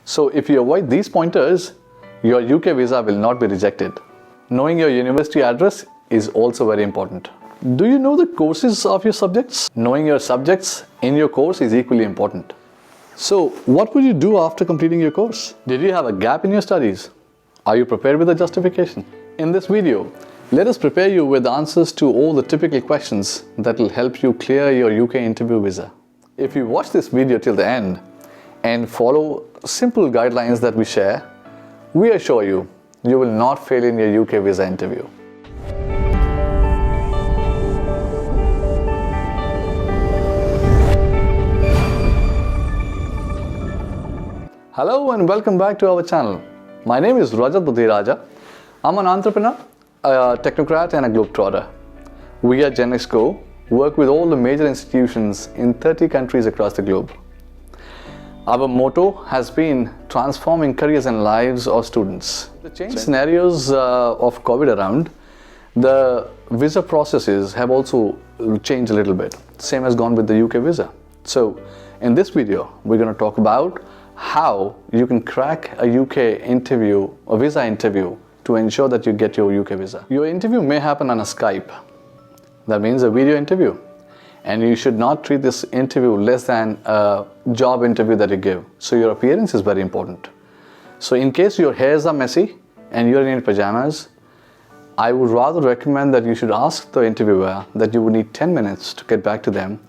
So if you avoid these pointers, your UK visa will not be rejected. Knowing your university address is also very important. Do you know the courses of your subjects? Knowing your subjects in your course is equally important. So what would you do after completing your course? Did you have a gap in your studies? Are you prepared with a justification? In this video, let us prepare you with answers to all the typical questions that will help you clear your UK interview visa. If you watch this video till the end and follow simple guidelines that we share, we assure you, you will not fail in your UK visa interview. Hello and welcome back to our channel. My name is Rajat Bubhiraja. I'm an entrepreneur, a technocrat and a globetrotter. We at Gennext Go work with all the major institutions in 30 countries across the globe. Our motto has been transforming careers and lives of students. The change scenarios of COVID around, the visa processes have also changed a little bit. Same has gone with the UK visa. So in this video, we're going to talk about how you can crack a UK interview, a visa interview, to ensure that you get your UK visa. Your interview may happen on a Skype. That means a video interview. And you should not treat this interview less than a job interview that you give. So your appearance is very important. So in case your hairs are messy and you're in your pajamas, I would rather recommend that you should ask the interviewer that you would need 10 minutes to get back to them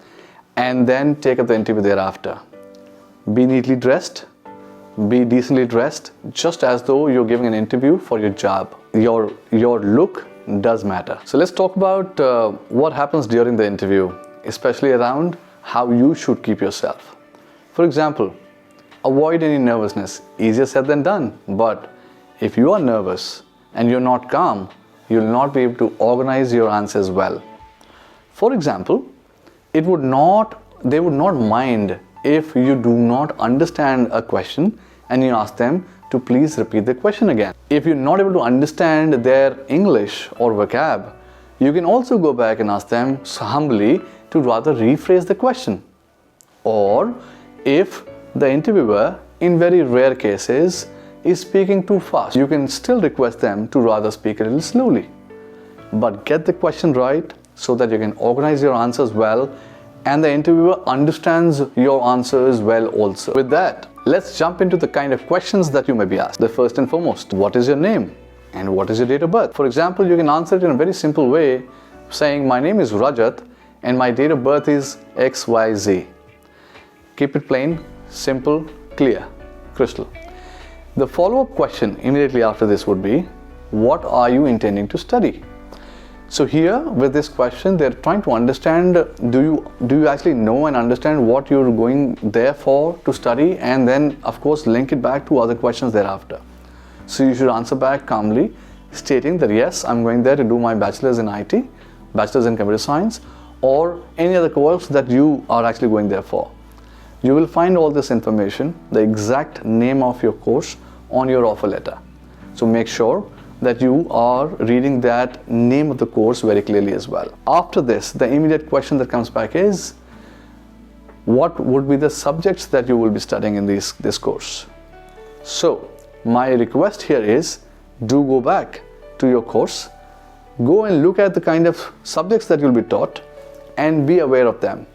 and then take up the interview thereafter. Be neatly dressed, be decently dressed, just as though you're giving an interview for your job. Your look does matter. So let's talk about what happens during the interview, especially around how you should keep yourself. For example, avoid any nervousness. Easier said than done. But if you are nervous and you're not calm, you'll not be able to organize your answers well. For example, they would not mind if you do not understand a question and you ask them to please repeat the question again. If you're not able to understand their English or vocab, you can also go back and ask them humbly to rather rephrase the question. Or if the interviewer, in very rare cases, is speaking too fast, you can still request them to rather speak a little slowly. But get the question right so that you can organize your answers well and the interviewer understands your answers well also. With that, let's jump into the kind of questions that you may be asked. The first and foremost, what is your name and what is your date of birth? For example, you can answer it in a very simple way, saying my name is Rajat and my date of birth is XYZ. Keep it plain, simple, clear, crystal. The follow-up question immediately after this would be, what are you intending to study? So here with this question, they're trying to understand, do you actually know and understand what you're going there for to study, and then of course link it back to other questions thereafter. So you should answer back calmly, stating that yes, I'm going there to do my bachelor's in IT, bachelor's in computer science, or any other course that you are actually going there for. You will find all this information, the exact name of your course, on your offer letter. So make sure that you are reading that name of the course very clearly as well. After this, the immediate question that comes back is, what would be the subjects that you will be studying in this course? So my request here is, do go back to your course, go and look at the kind of subjects that you'll be taught and be aware of them.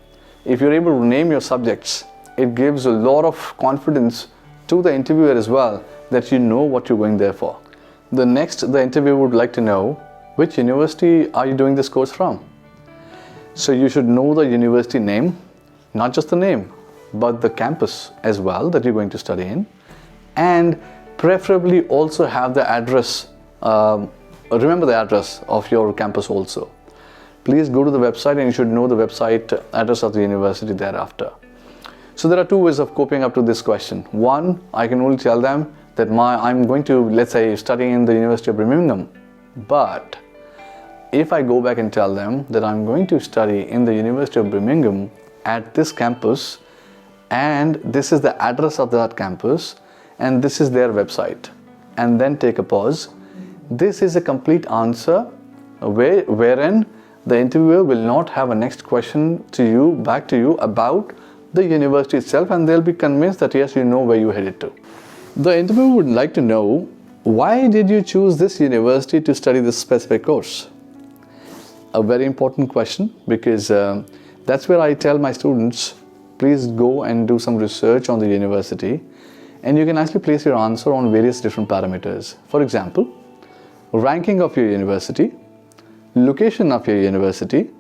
If you're able to name your subjects, it gives a lot of confidence to the interviewer as well that you know what you're going there for. The next, the interviewer would like to know, which university are you doing this course from? So you should know the university name, not just the name, but the campus as well that you're going to study in, and preferably also have the address, remember the address of your campus also. Please go to the website and you should know the website address of the university thereafter. So there are two ways of coping up to this question. One, I can only tell them that I'm going to, let's say, study in the University of Birmingham. But if I go back and tell them that I'm going to study in the University of Birmingham at this campus, and this is the address of that campus, and this is their website, and then take a pause, this is a complete answer wherein the interviewer will not have a next question back to you about the university itself, and they'll be convinced that yes, you know where you're headed to. The interviewer would like to know, why did you choose this university to study this specific course? A very important question, because that's where I tell my students, please go and do some research on the university, and you can actually place your answer on various different parameters. For example, ranking of your university, location of your university,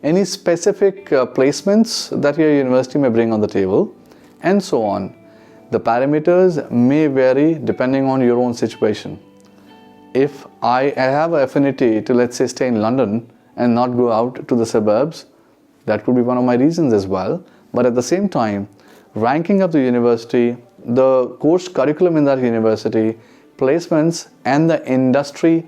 any specific placements that your university may bring on the table, and so on. The parameters may vary depending on your own situation. If I have an affinity to, let's say, stay in London and not go out to the suburbs, that could be one of my reasons as well. But at the same time, ranking of the university, the course curriculum in that university, placements, and the industry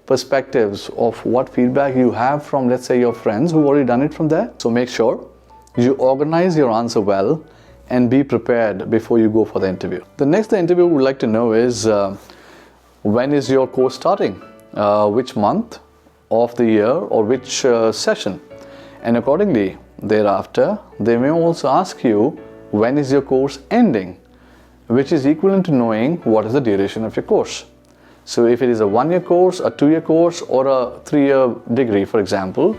perspectives of what feedback you have from, let's say, your friends who've already done it from there. So make sure you organize your answer well and be prepared before you go for the interview. The next the interviewer would like to know is, when is your course starting? Which month of the year or which session? And accordingly, thereafter, they may also ask you, when is your course ending? Which is equivalent to knowing what is the duration of your course. So if it is a 1-year course, a 2-year course, or a 3-year degree, for example,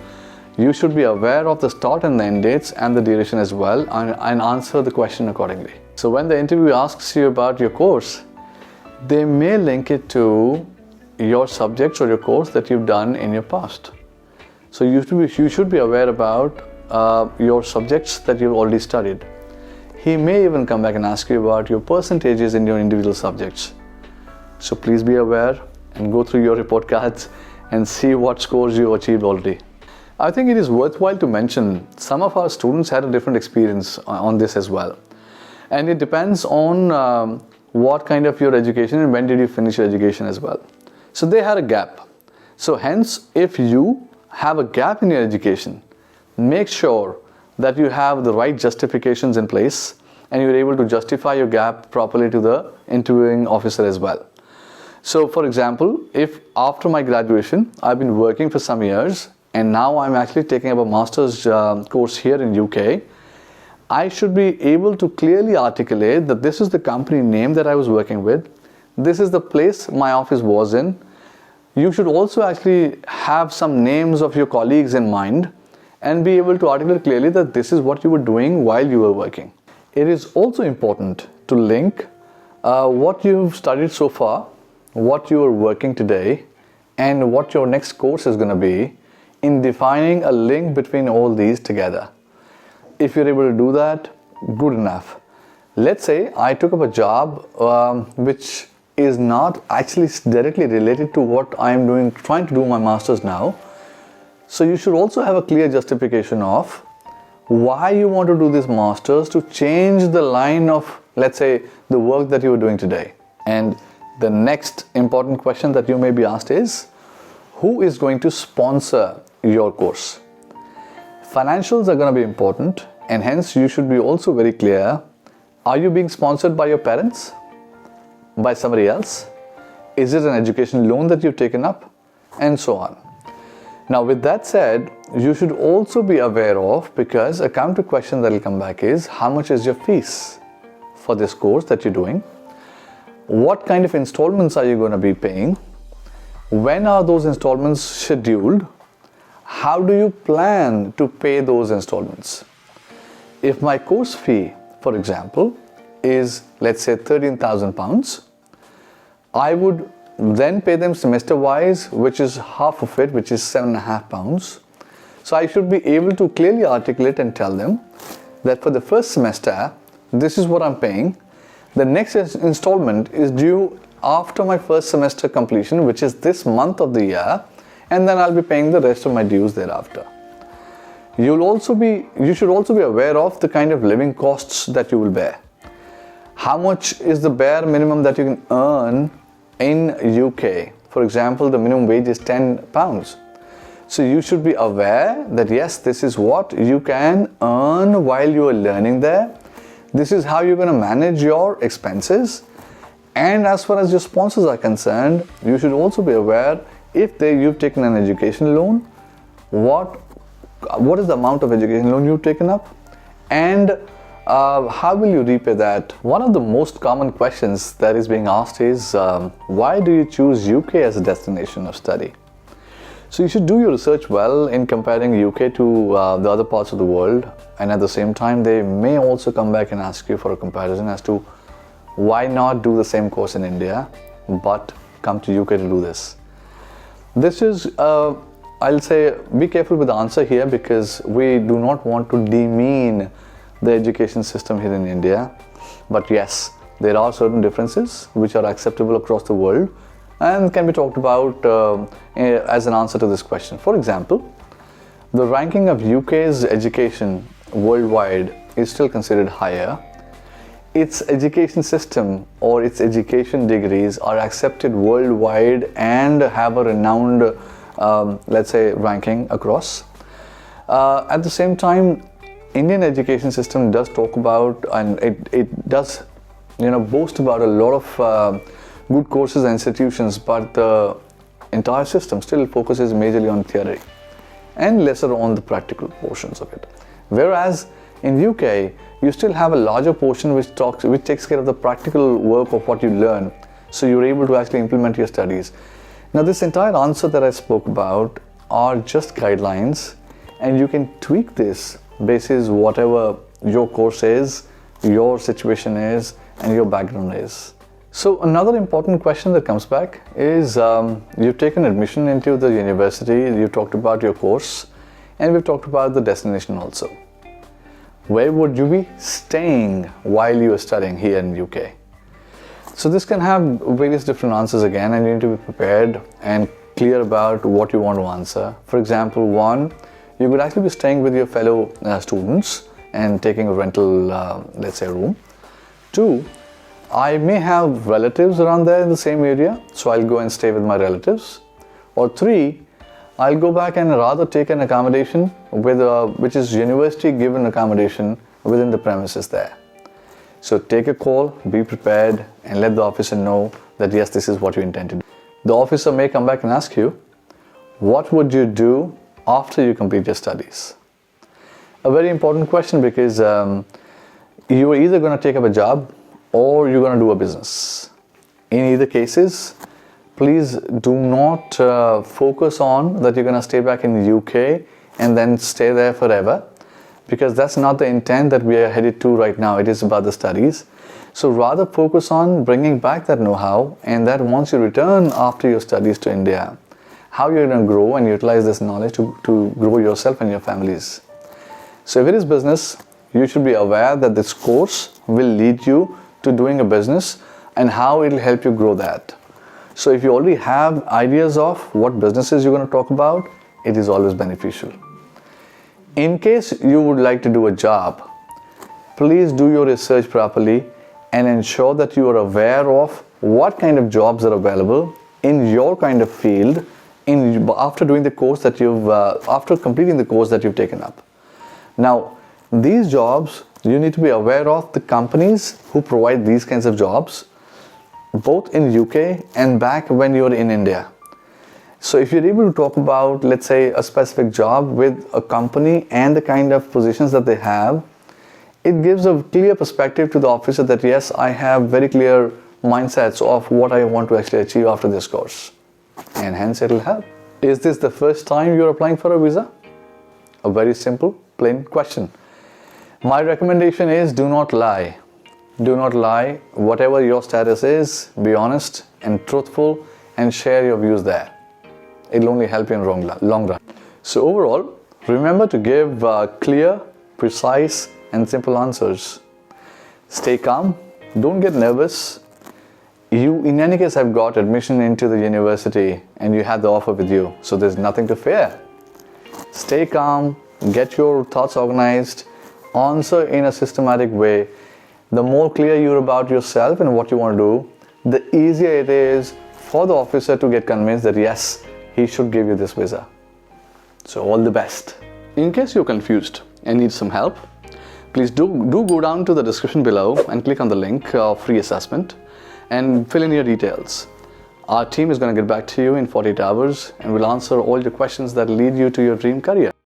you should be aware of the start and the end dates and the duration as well, and answer the question accordingly. So when the interviewer asks you about your course, they may link it to your subjects or your course that you've done in your past. So you should be aware about your subjects that you've already studied. He may even come back and ask you about your percentages in your individual subjects. So please be aware and go through your report cards and see what scores you achieved already. I think it is worthwhile to mention some of our students had a different experience on this as well. And it depends on what kind of your education and when did you finish your education as well. So they had a gap. So hence, if you have a gap in your education, make sure that you have the right justifications in place and you're able to justify your gap properly to the interviewing officer as well. So for example, if after my graduation, I've been working for some years and now I'm actually taking up a master's course here in UK, I should be able to clearly articulate that this is the company name that I was working with, this is the place my office was in. You should also actually have some names of your colleagues in mind and be able to articulate clearly that this is what you were doing while you were working. It is also important to link what you've studied so far, what you are working today, and what your next course is going to be, in defining a link between all these together. If you're able to do that, good enough. Let's say I took up a job which is not actually directly related to what I'm doing, trying to do my master's now. So you should also have a clear justification of why you want to do this master's, to change the line of, let's say, the work that you were doing today. And the next important question that you may be asked is, who is going to sponsor your course? Financials are going to be important, and hence you should be also very clear. Are you being sponsored by your parents? By somebody else? Is it an education loan that you've taken up? And so on. Now with that said, you should also be aware of, because a counter question that will come back is, how much is your fees for this course that you're doing? What kind of installments are you going to be paying? When are those installments scheduled? How do you plan to pay those installments? If my course fee, for example, is, let's say, £13,000, I would then pay them semester wise, which is half of it, which is £7.5. So I should be able to clearly articulate and tell them that for the first semester, this is what I'm paying. The next installment is due after my first semester completion, which is this month of the year, and then I'll be paying the rest of my dues thereafter. You should also be aware of the kind of living costs that you will bear. How much is the bare minimum that you can earn in UK? For example, the minimum wage is £10. So you should be aware that yes, this is what you can earn while you are learning there. This is how you're going to manage your expenses. And as far as your sponsors are concerned, you should also be aware, if you've taken an education loan, what is the amount of education loan you've taken up, and how will you repay that? One of the most common questions that is being asked is, why do you choose UK as a destination of study? So you should do your research well in comparing UK to the other parts of the world, and at the same time they may also come back and ask you for a comparison as to why not do the same course in India but come to UK to do this. This is, I'll say, be careful with the answer here, because we do not want to demean the education system here in India. But yes, there are certain differences which are acceptable across the world and can be talked about as an answer to this question. For example, the ranking of UK's education worldwide is still considered higher. Its education system or its education degrees are accepted worldwide and have a renowned, let's say, ranking across. At the same time, Indian education system does talk about, and it does, boast about a lot of good courses and institutions, but the entire system still focuses majorly on theory and lesser on the practical portions of it. Whereas in UK, you still have a larger portion which takes care of the practical work of what you learn, so you're able to actually implement your studies. Now, this entire answer that I spoke about are just guidelines, and you can tweak this basis whatever your course is, your situation is, and your background is. So another important question that comes back is, you've taken admission into the university, you talked about your course, and we've talked about the destination also. Where would you be staying while you are studying here in UK? So this can have various different answers again, and you need to be prepared and clear about what you want to answer. For example, one, you could actually be staying with your fellow students and taking a rental, let's say, room. Two, I may have relatives around there in the same area, so I'll go and stay with my relatives. Or three, I'll go back and rather take an accommodation with which is university given accommodation within the premises there. So take a call, be prepared, and let the officer know that yes, this is what you intend to do. The officer may come back and ask you, what would you do after you complete your studies? A very important question, because you are either going to take up a job or you're going to do a business. In either cases, please do not focus on that you're going to stay back in the UK and then stay there forever, because that's not the intent that we are headed to right now. It is about the studies. So rather focus on bringing back that know-how, and that once you return after your studies to India, how you're going to grow and utilize this knowledge to grow yourself and your families. So if it is business, you should be aware that this course will lead you to doing a business and how it will help you grow that. So if you already have ideas of what businesses you're going to talk about, it is always beneficial. In case you would like to do a job, please do your research properly and ensure that you are aware of what kind of jobs are available in your kind of field after doing the course that after completing the course that you've taken up. Now, these jobs, you need to be aware of the companies who provide these kinds of jobs, both in UK and back when you're in India. So if you're able to talk about, let's say, a specific job with a company and the kind of positions that they have, it gives a clear perspective to the officer that yes, I have very clear mindsets of what I want to actually achieve after this course, and hence it will help. Is this the first time you're applying for a visa? A very simple, plain question. My recommendation is, do not lie. Do not lie. Whatever your status is, be honest and truthful and share your views there. It will only help you in the long run. So overall, remember to give clear, precise and simple answers. Stay calm. Don't get nervous. You, in any case, have got admission into the university and you have the offer with you. So there's nothing to fear. Stay calm. Get your thoughts organized. Answer in a systematic way. The more clear you're about yourself and what you want to do, the easier it is for the officer to get convinced that yes, he should give you this visa. So all the best. In case you're confused and need some help, please do go down to the description below and click on the link of free assessment and fill in your details. Our team is going to get back to you in 48 hours and will answer all your questions that lead you to your dream career.